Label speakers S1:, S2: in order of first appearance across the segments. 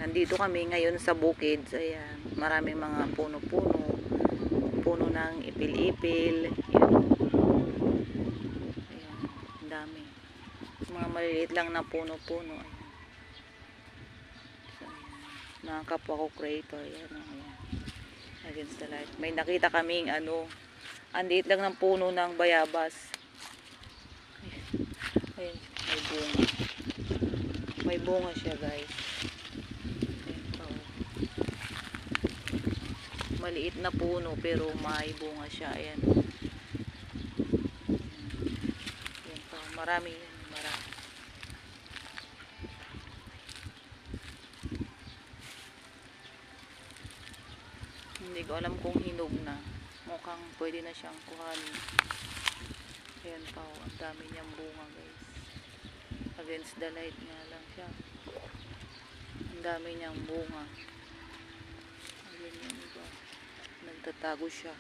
S1: Nandito kami ngayon sa bukid. Ayan, maraming mga puno-puno. Puno ng ipil-ipil. Ayan, ang dami. Mga maliliit lang na puno-puno. Ayan. So, ayan. Mga kapwa ko creator. Ayan, ayan. Against the light. May nakita kaming andiit lang ng puno ng bayabas. Ayan, may bunga. May bunga siya, guys. Ayan pa, oh. Maliit na puno pero may bunga siya. Ayan. Ayan pa, marami yan. Marami. Hindi ko alam kung hinog na. Mukhang pwede na siyang kuhanin. Ayan pa, oh. Ang dami niyang bunga, guys. Against the light nga lang siya. Ang dami niyang bunga. Ayan yung iba. Nagtatago siya.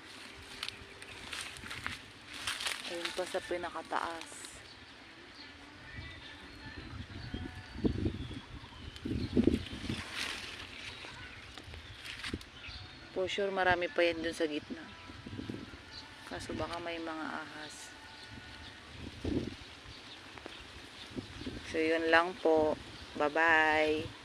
S1: Ayun pa sa pinakataas. For sure marami pa yan dun sa gitna. Kaso baka may mga ahas. So yun lang po. Bye bye.